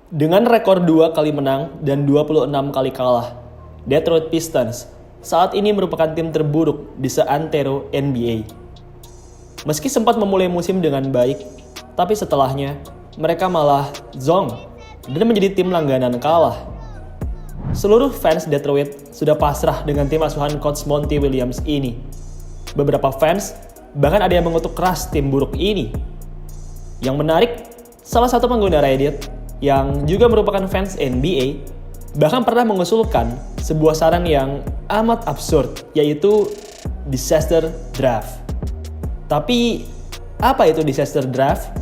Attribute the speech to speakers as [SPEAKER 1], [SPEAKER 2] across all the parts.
[SPEAKER 1] Dengan rekor 2 kali menang dan 26 kali kalah, Detroit Pistons saat ini merupakan tim terburuk di seantero NBA. Meski sempat memulai musim dengan baik, tapi setelahnya mereka malah zonk dan menjadi tim langganan kalah. Seluruh fans Detroit sudah pasrah dengan tim asuhan Coach Monty Williams ini. Beberapa fans bahkan ada yang mengutuk keras tim buruk ini. Yang menarik, salah satu pengguna Reddit yang juga merupakan fans NBA bahkan pernah mengusulkan sebuah saran yang amat absurd, yaitu disaster draft. Tapi apa itu disaster draft?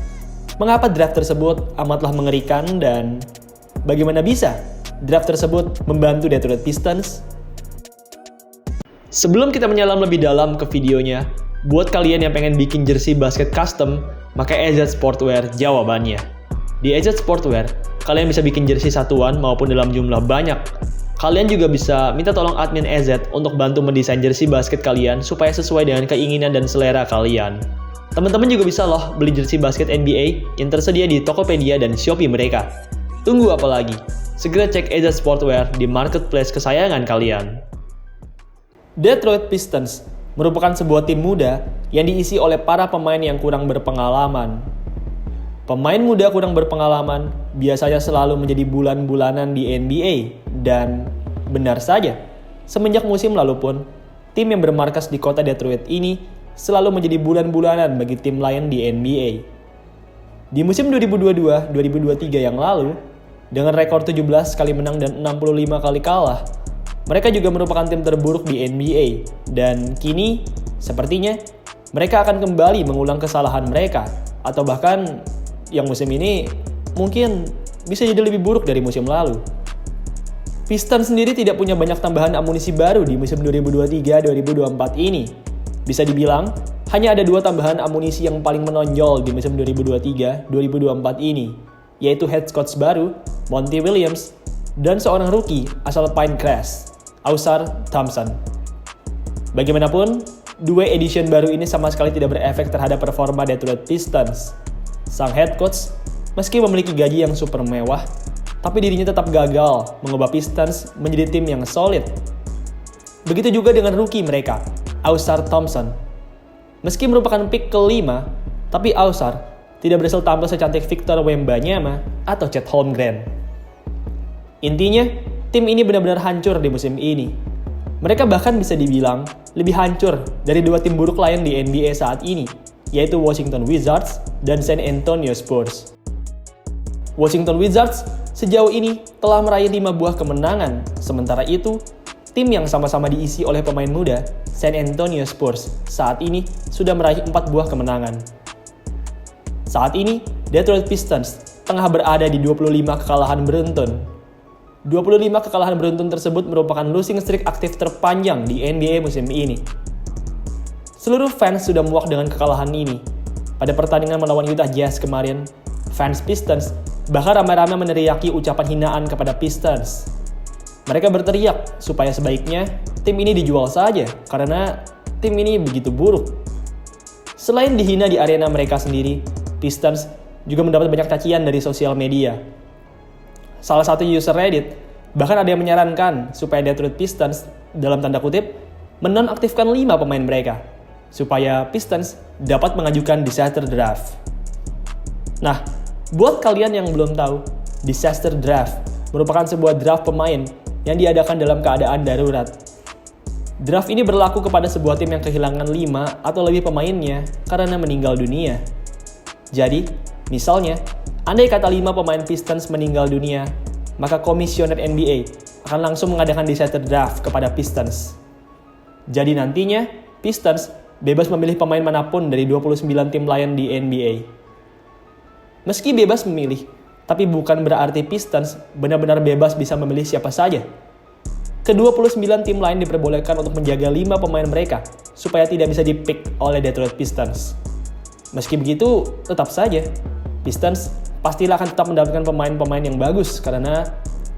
[SPEAKER 1] Mengapa draft tersebut amatlah mengerikan dan bagaimana bisa draft tersebut membantu Detroit Pistons? Sebelum kita menyelam lebih dalam ke videonya, buat kalian yang pengen bikin jersey basket custom, maka EZ Sportwear jawabannya. Di EZ Sportwear, kalian bisa bikin jersey satuan maupun dalam jumlah banyak. Kalian juga bisa minta tolong admin EZ untuk bantu mendesain jersey basket kalian supaya sesuai dengan keinginan dan selera kalian. Teman-teman juga bisa loh beli jersey basket NBA yang tersedia di Tokopedia dan Shopee mereka. Tunggu apa lagi? Segera cek EZ Sportwear di marketplace kesayangan kalian. Detroit Pistons merupakan sebuah tim muda yang diisi oleh para pemain yang kurang berpengalaman. Pemain muda kurang berpengalaman biasanya selalu menjadi bulan-bulanan di NBA, dan benar saja, semenjak musim lalu pun, tim yang bermarkas di kota Detroit ini selalu menjadi bulan-bulanan bagi tim lain di NBA. Di musim 2022-2023 yang lalu, dengan rekor 17 kali menang dan 65 kali kalah, mereka juga merupakan tim terburuk di NBA, dan kini sepertinya mereka akan kembali mengulang kesalahan mereka, atau bahkan yang musim ini mungkin bisa jadi lebih buruk dari musim lalu. Pistons sendiri tidak punya banyak tambahan amunisi baru di musim 2023-2024 ini. Bisa dibilang, hanya ada 2 tambahan amunisi yang paling menonjol di musim 2023-2024 ini, yaitu head coach baru, Monty Williams, dan seorang rookie asal Pinecrest, Ausar Thompson. Bagaimanapun, 2 edition baru ini sama sekali tidak berefek terhadap performa Detroit Pistons. Sang head coach, meski memiliki gaji yang super mewah, tapi dirinya tetap gagal mengubah Pistons menjadi tim yang solid. Begitu juga dengan rookie mereka, Ausar Thompson. Meski merupakan pick ke-5, tapi Ausar tidak berhasil tampil secantik Victor Wembanyama atau Chet Holmgren. Intinya, tim ini benar-benar hancur di musim ini. Mereka bahkan bisa dibilang lebih hancur dari 2 tim buruk lain di NBA saat ini, yaitu Washington Wizards dan San Antonio Spurs. Washington Wizards sejauh ini telah meraih 5 buah kemenangan, sementara itu, tim yang sama-sama diisi oleh pemain muda, San Antonio Spurs, saat ini sudah meraih 4 buah kemenangan. Saat ini, Detroit Pistons tengah berada di 25 kekalahan beruntun. 25 kekalahan beruntun tersebut merupakan losing streak aktif terpanjang di NBA musim ini. Seluruh fans sudah muak dengan kekalahan ini. Pada pertandingan melawan Utah Jazz kemarin, fans Pistons bahkan ramai-ramai meneriaki ucapan hinaan kepada Pistons. Mereka berteriak supaya sebaiknya tim ini dijual saja karena tim ini begitu buruk. Selain dihina di arena mereka sendiri, Pistons juga mendapat banyak cacian dari sosial media. Salah satu user Reddit bahkan ada yang menyarankan supaya Detroit Pistons, dalam tanda kutip, menonaktifkan 5 pemain mereka, supaya Pistons dapat mengajukan disaster draft. Nah, buat kalian yang belum tahu, disaster draft merupakan sebuah draft pemain yang diadakan dalam keadaan darurat. Draft ini berlaku kepada sebuah tim yang kehilangan 5 atau lebih pemainnya karena meninggal dunia. Jadi, misalnya, andai kata 5 pemain Pistons meninggal dunia, maka komisioner NBA akan langsung mengadakan disaster draft kepada Pistons. Jadi nantinya, Pistons bebas memilih pemain manapun dari 29 tim lain di NBA. Meski bebas memilih, tapi bukan berarti Pistons benar-benar bebas bisa memilih siapa saja. Ke-29 tim lain diperbolehkan untuk menjaga 5 pemain mereka supaya tidak bisa di-pick oleh Detroit Pistons. Meski begitu, tetap saja, Pistons pastilah akan tetap mendapatkan pemain-pemain yang bagus karena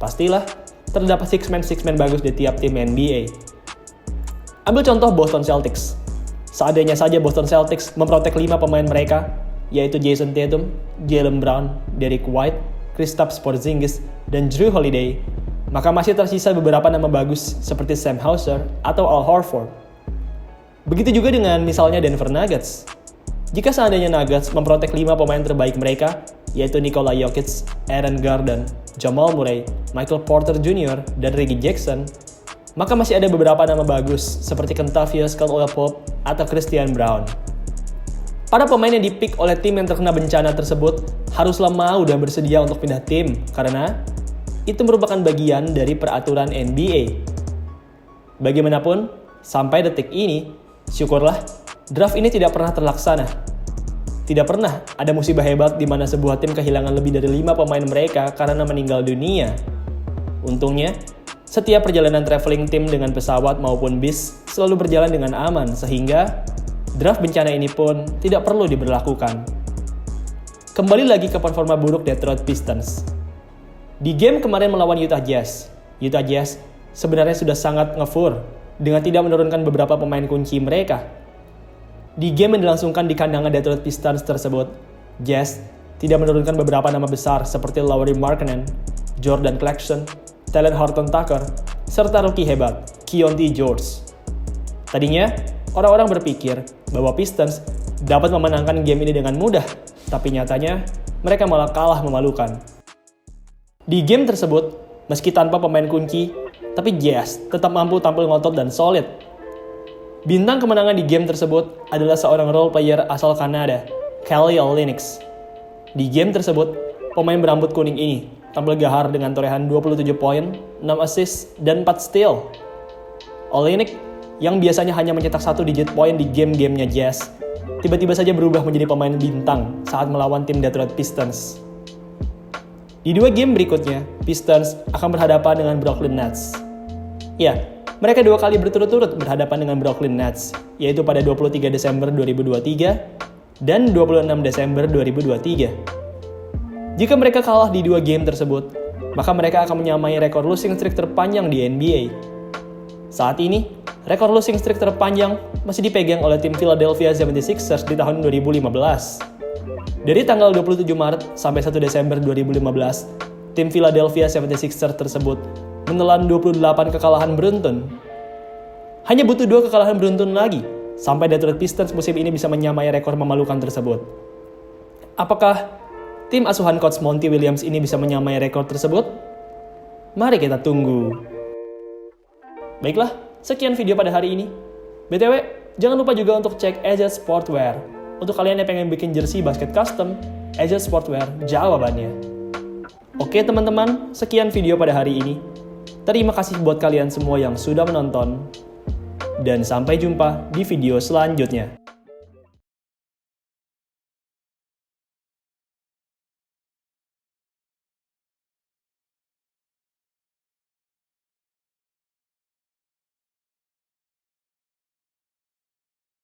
[SPEAKER 1] pastilah terdapat six man bagus di tiap tim NBA. Ambil contoh Boston Celtics. Seandainya saja Boston Celtics memprotek 5 pemain mereka, yaitu Jason Tatum, Jaylen Brown, Derrick White, Kristaps Porzingis, dan Jrue Holiday, maka masih tersisa beberapa nama bagus seperti Sam Hauser atau Al Horford. Begitu juga dengan misalnya Denver Nuggets. Jika seandainya Nuggets memprotek 5 pemain terbaik mereka, yaitu Nikola Jokic, Aaron Gordon, Jamal Murray, Michael Porter Jr., dan Reggie Jackson, maka masih ada beberapa nama bagus seperti Kentavious Caldwell-Pope atau Christian Braun. Para pemain yang dipick oleh tim yang terkena bencana tersebut haruslah mau dan bersedia untuk pindah tim karena itu merupakan bagian dari peraturan NBA. Bagaimanapun, sampai detik ini, syukurlah draft ini tidak pernah terlaksana. Tidak pernah ada musibah hebat di mana sebuah tim kehilangan lebih dari 5 pemain mereka karena meninggal dunia. Untungnya, setiap perjalanan traveling tim dengan pesawat maupun bis selalu berjalan dengan aman sehingga draft bencana ini pun tidak perlu diberlakukan. Kembali lagi ke performa buruk Detroit Pistons. Di game kemarin melawan Utah Jazz sebenarnya sudah sangat ngefur dengan tidak menurunkan beberapa pemain kunci mereka. Di game yang dilangsungkan di kandangan Detroit Pistons tersebut, Jazz tidak menurunkan beberapa nama besar seperti Lauri Markkanen, Jordan Clarkson, Talen Horton-Tucker, serta rookie hebat Keyonte George. Tadinya, orang-orang berpikir bahwa Pistons dapat memenangkan game ini dengan mudah, tapi nyatanya mereka malah kalah memalukan. Di game tersebut, meski tanpa pemain kunci, tapi Jazz tetap mampu tampil ngotot dan solid. Bintang kemenangan di game tersebut adalah seorang role player asal Kanada, Kelly Olynyk. Di game tersebut, pemain berambut kuning ini tampil gahar dengan torehan 27 poin, 6 assist, dan 4 steal. Olynyk yang biasanya hanya mencetak 1 digit poin di game-gamenya Jazz, tiba-tiba saja berubah menjadi pemain bintang saat melawan tim Detroit Pistons. Di 2 game berikutnya, Pistons akan berhadapan dengan Brooklyn Nets. Ya, mereka 2 kali berturut-turut berhadapan dengan Brooklyn Nets, yaitu pada 23 Desember 2023 dan 26 Desember 2023. Jika mereka kalah di 2 game tersebut, maka mereka akan menyamai rekor losing streak terpanjang di NBA. Saat ini, rekor losing streak terpanjang masih dipegang oleh tim Philadelphia 76ers di tahun 2015. Dari tanggal 27 Maret sampai 1 Desember 2015, tim Philadelphia 76ers tersebut menelan 28 kekalahan beruntun. Hanya butuh 2 kekalahan beruntun lagi sampai Detroit Pistons musim ini bisa menyamai rekor memalukan tersebut. Apakah tim asuhan coach Monty Williams ini bisa menyamai rekor tersebut? Mari kita tunggu. Baiklah, sekian video pada hari ini. BTW, jangan lupa juga untuk cek Edge Sportwear. Untuk kalian yang pengen bikin jersey basket custom, Edge Sportwear jawabannya. Oke teman-teman, sekian video pada hari ini. Terima kasih buat kalian semua yang sudah menonton. Dan sampai jumpa di video selanjutnya.